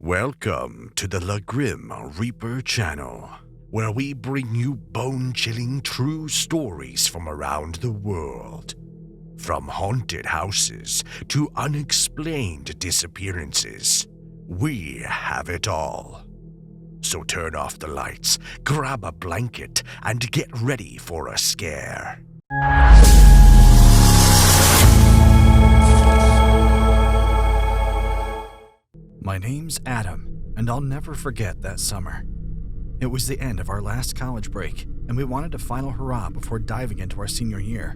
Welcome to the La Grim Reaper channel, where we bring you bone-chilling true stories from around the world. From haunted houses to unexplained disappearances, we have it all. So turn off the lights, grab a blanket, and get ready for a scare. My name's Adam, and I'll never forget that summer. It was the end of our last college break, and we wanted a final hurrah before diving into our senior year.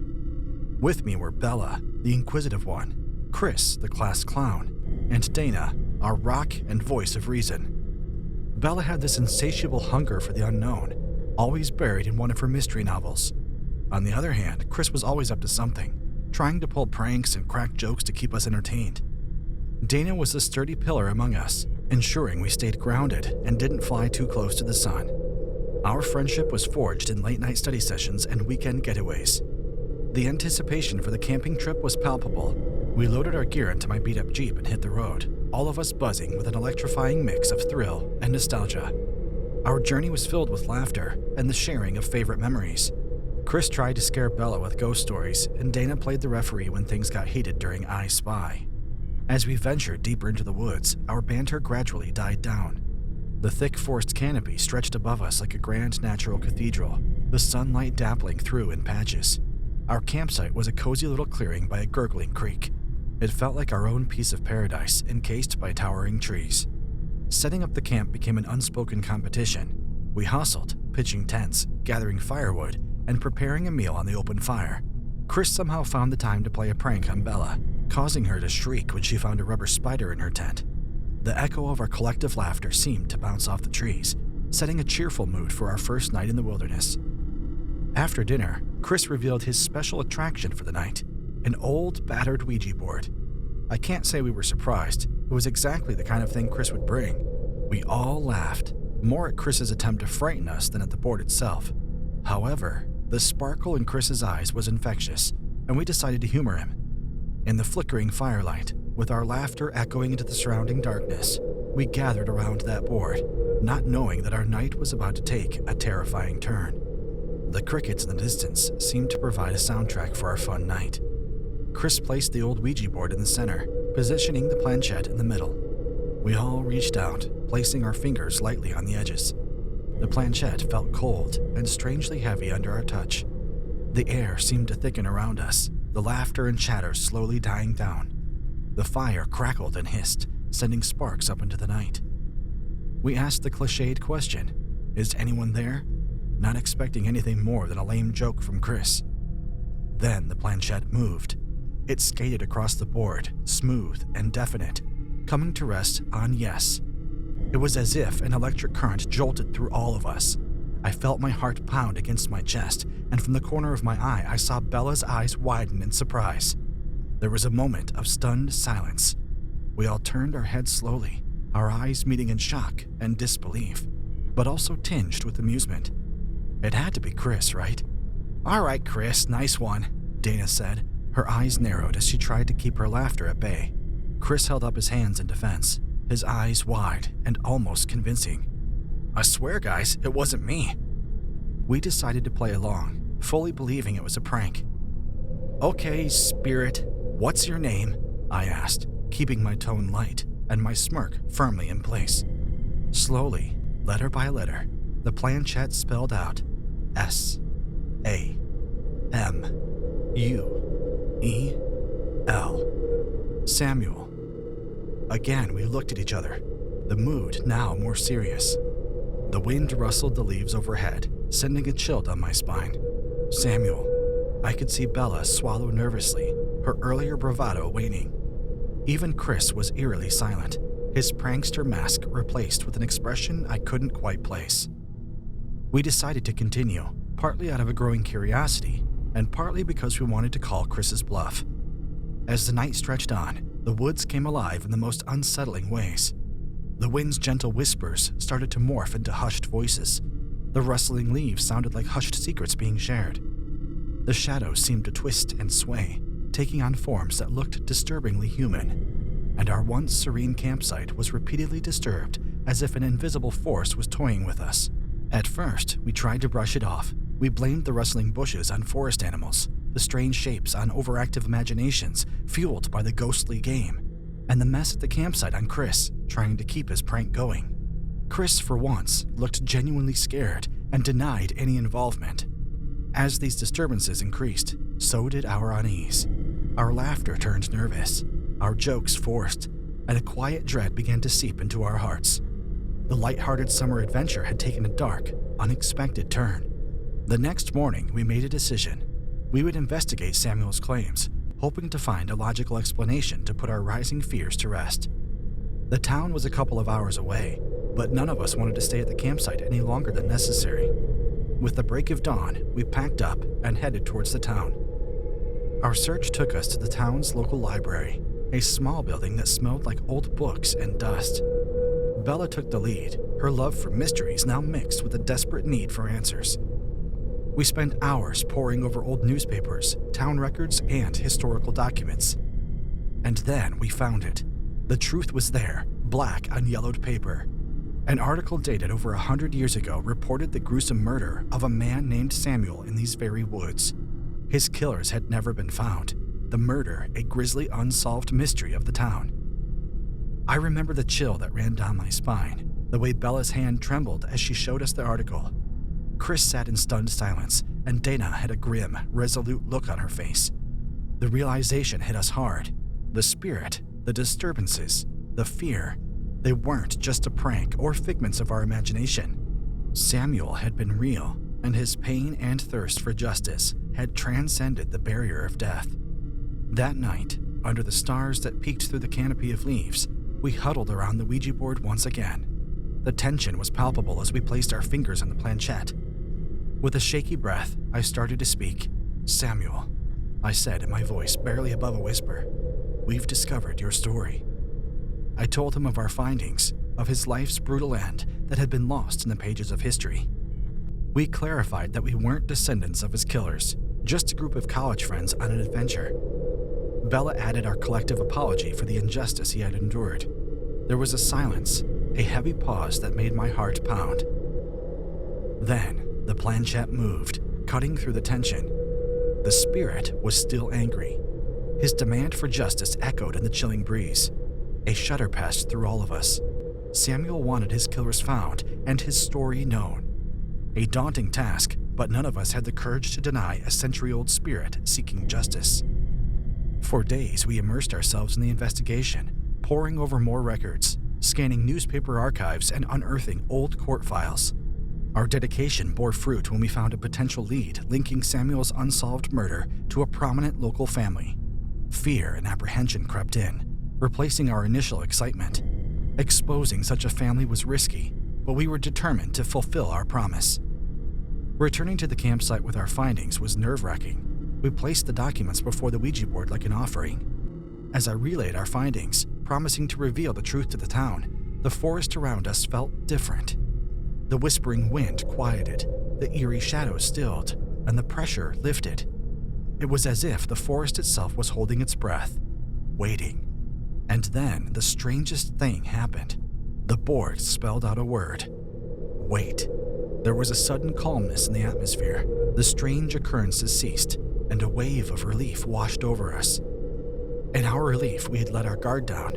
With me were Bella, the inquisitive one, Chris, the class clown, and Dana, our rock and voice of reason. Bella had this insatiable hunger for the unknown, always buried in one of her mystery novels. On the other hand, Chris was always up to something, trying to pull pranks and crack jokes to keep us entertained. Dana was the sturdy pillar among us, ensuring we stayed grounded and didn't fly too close to the sun. Our friendship was forged in late-night study sessions and weekend getaways. The anticipation for the camping trip was palpable. We loaded our gear into my beat-up Jeep and hit the road, all of us buzzing with an electrifying mix of thrill and nostalgia. Our journey was filled with laughter and the sharing of favorite memories. Chris tried to scare Bella with ghost stories, and Dana played the referee when things got heated during I Spy. As we ventured deeper into the woods, our banter gradually died down. The thick forest canopy stretched above us like a grand natural cathedral, the sunlight dappling through in patches. Our campsite was a cozy little clearing by a gurgling creek. It felt like our own piece of paradise, encased by towering trees. Setting up the camp became an unspoken competition. We hustled, pitching tents, gathering firewood, and preparing a meal on the open fire. Chris somehow found the time to play a prank on Bella, causing her to shriek when she found a rubber spider in her tent. The echo of our collective laughter seemed to bounce off the trees, setting a cheerful mood for our first night in the wilderness. After dinner, Chris revealed his special attraction for the night, an old, battered Ouija board. I can't say we were surprised. It was exactly the kind of thing Chris would bring. We all laughed, more at Chris's attempt to frighten us than at the board itself. However, the sparkle in Chris's eyes was infectious, and we decided to humor him. In the flickering firelight, with our laughter echoing into the surrounding darkness, we gathered around that board, not knowing that our night was about to take a terrifying turn. The crickets in the distance seemed to provide a soundtrack for our fun night. Chris placed the old Ouija board in the center, positioning the planchette in the middle. We all reached out, placing our fingers lightly on the edges. The planchette felt cold and strangely heavy under our touch. The air seemed to thicken around us, the laughter and chatter slowly dying down. The fire crackled and hissed, sending sparks up into the night. We asked the cliched question, "Is anyone there?" not expecting anything more than a lame joke from Chris. Then the planchette moved. It skated across the board, smooth and definite, coming to rest on yes. It was as if an electric current jolted through all of us. I felt my heart pound against my chest, and from the corner of my eye, I saw Bella's eyes widen in surprise. There was a moment of stunned silence. We all turned our heads slowly, our eyes meeting in shock and disbelief, but also tinged with amusement. It had to be Chris, right? "All right, Chris, nice one," Dana said. Her eyes narrowed as she tried to keep her laughter at bay. Chris held up his hands in defense, his eyes wide and almost convincing. "I swear, guys, it wasn't me." We decided to play along, fully believing it was a prank. "Okay, spirit, what's your name?" I asked, keeping my tone light and my smirk firmly in place. Slowly, letter by letter, the planchette spelled out S-A-M-U-E-L. Samuel. Again, we looked at each other, the mood now more serious. The wind rustled the leaves overhead, sending a chill down my spine. Samuel. I could see Bella swallow nervously, her earlier bravado waning. Even Chris was eerily silent, his prankster mask replaced with an expression I couldn't quite place. We decided to continue, partly out of a growing curiosity, and partly because we wanted to call Chris's bluff. As the night stretched on, the woods came alive in the most unsettling ways. The wind's gentle whispers started to morph into hushed voices. The rustling leaves sounded like hushed secrets being shared. The shadows seemed to twist and sway, taking on forms that looked disturbingly human. and our once serene campsite was repeatedly disturbed as if an invisible force was toying with us. At first, we tried to brush it off. We blamed the rustling bushes on forest animals, the strange shapes on overactive imaginations fueled by the ghostly game, and the mess at the campsite on Chris, trying to keep his prank going. Chris, for once, looked genuinely scared and denied any involvement. As these disturbances increased, so did our unease. Our laughter turned nervous, our jokes forced, and a quiet dread began to seep into our hearts. The lighthearted summer adventure had taken a dark, unexpected turn. The next morning, we made a decision. We would investigate Samuel's claims, hoping to find a logical explanation to put our rising fears to rest. The town was a couple of hours away, but none of us wanted to stay at the campsite any longer than necessary. With the break of dawn, we packed up and headed towards the town. Our search took us to the town's local library, a small building that smelled like old books and dust. Bella took the lead, her love for mysteries now mixed with a desperate need for answers. We spent hours poring over old newspapers, town records, and historical documents. And then we found it. The truth was there, black on yellowed paper. An article dated over 100 years ago reported the gruesome murder of a man named Samuel in these very woods. His killers had never been found. The murder, a grisly, unsolved mystery of the town. I remember the chill that ran down my spine, the way Bella's hand trembled as she showed us the article. Chris sat in stunned silence, and Dana had a grim, resolute look on her face. The realization hit us hard. The spirit, the disturbances, the fear, they weren't just a prank or figments of our imagination. Samuel had been real, and his pain and thirst for justice had transcended the barrier of death. That night, under the stars that peeked through the canopy of leaves, we huddled around the Ouija board once again. The tension was palpable as we placed our fingers on the planchette. With a shaky breath, I started to speak. "Samuel," I said in my voice barely above a whisper, "we've discovered your story." I told him of our findings, of his life's brutal end that had been lost in the pages of history. We clarified that we weren't descendants of his killers, just a group of college friends on an adventure. Bella added our collective apology for the injustice he had endured. There was a silence, a heavy pause that made my heart pound. Then, the planchette moved, cutting through the tension. The spirit was still angry. His demand for justice echoed in the chilling breeze. A shudder passed through all of us. Samuel wanted his killers found and his story known. A daunting task, but none of us had the courage to deny a century-old spirit seeking justice. For days, we immersed ourselves in the investigation, poring over more records, scanning newspaper archives, and unearthing old court files. Our dedication bore fruit when we found a potential lead linking Samuel's unsolved murder to a prominent local family. Fear and apprehension crept in, replacing our initial excitement. Exposing such a family was risky, but we were determined to fulfill our promise. Returning to the campsite with our findings was nerve-wracking. We placed the documents before the Ouija board like an offering. As I relayed our findings, promising to reveal the truth to the town, the forest around us felt different. The whispering wind quieted, the eerie shadows stilled, and the pressure lifted. It was as if the forest itself was holding its breath, waiting. And then the strangest thing happened. The board spelled out a word. Wait. There was a sudden calmness in the atmosphere. The strange occurrences ceased, and a wave of relief washed over us. In our relief, we had let our guard down.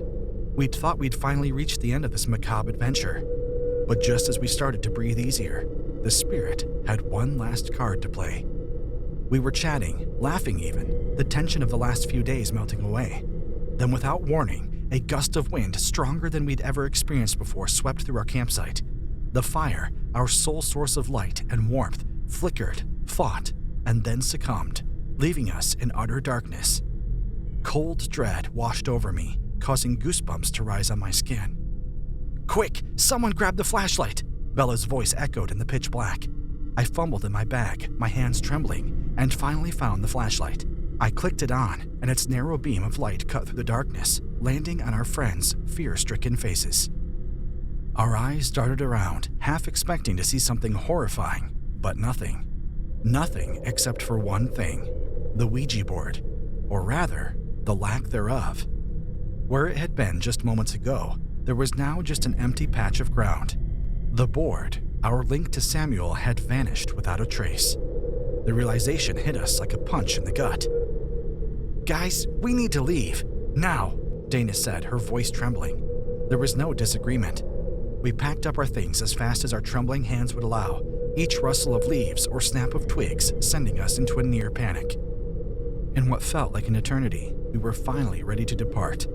We'd thought we'd finally reached the end of this macabre adventure. But just as we started to breathe easier, the spirit had one last card to play. We were chatting, laughing even, the tension of the last few days melting away. Then without warning, a gust of wind stronger than we'd ever experienced before swept through our campsite. The fire, our sole source of light and warmth, flickered, fought, and then succumbed, leaving us in utter darkness. Cold dread washed over me, causing goosebumps to rise on my skin. "Quick, someone grab the flashlight!" Bella's voice echoed in the pitch black. I fumbled in my bag, my hands trembling, and finally found the flashlight. I clicked it on, and its narrow beam of light cut through the darkness, landing on our friends' fear-stricken faces. Our eyes darted around, half expecting to see something horrifying, but nothing. Nothing except for one thing: the Ouija board, or rather, the lack thereof. Where it had been just moments ago, there was now just an empty patch of ground. The board, our link to Samuel, had vanished without a trace. The realization hit us like a punch in the gut. "Guys, we need to leave. Now," Dana said, her voice trembling. There was no disagreement. We packed up our things as fast as our trembling hands would allow, each rustle of leaves or snap of twigs sending us into a near panic. In what felt like an eternity, we were finally ready to depart.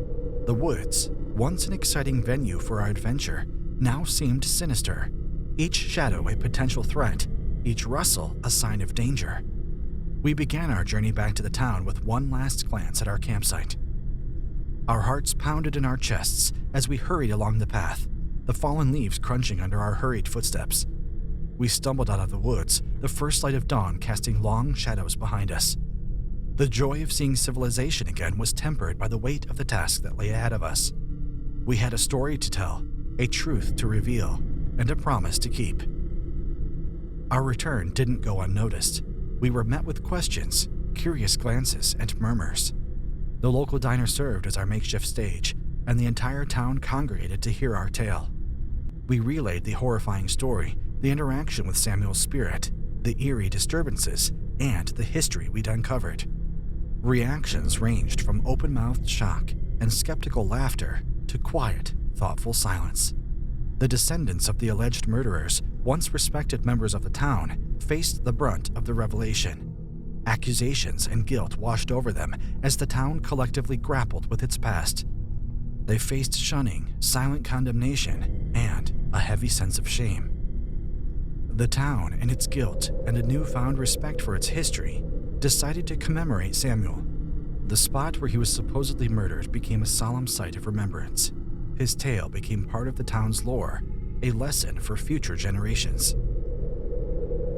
The woods, once an exciting venue for our adventure, now seemed sinister, each shadow a potential threat, each rustle a sign of danger. We began our journey back to the town with one last glance at our campsite. Our hearts pounded in our chests as we hurried along the path, the fallen leaves crunching under our hurried footsteps. We stumbled out of the woods, the first light of dawn casting long shadows behind us. The joy of seeing civilization again was tempered by the weight of the task that lay ahead of us. We had a story to tell, a truth to reveal, and a promise to keep. Our return didn't go unnoticed. We were met with questions, curious glances, and murmurs. The local diner served as our makeshift stage, and the entire town congregated to hear our tale. We relayed the horrifying story, the interaction with Samuel's spirit, the eerie disturbances, and the history we'd uncovered. Reactions ranged from open-mouthed shock and skeptical laughter to quiet, thoughtful silence. The descendants of the alleged murderers, once respected members of the town, faced the brunt of the revelation. Accusations and guilt washed over them as the town collectively grappled with its past. They faced shunning, silent condemnation, and a heavy sense of shame. The town, in its guilt and a newfound respect for its history, decided to commemorate Samuel. The spot where he was supposedly murdered became a solemn site of remembrance. His tale became part of the town's lore, a lesson for future generations.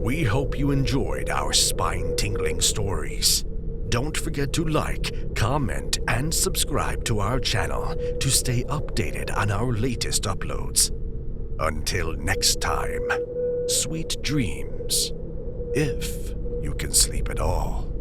We hope you enjoyed our spine-tingling stories. Don't forget to like, comment, and subscribe to our channel to stay updated on our latest uploads. Until next time, sweet dreams, if you can sleep at all.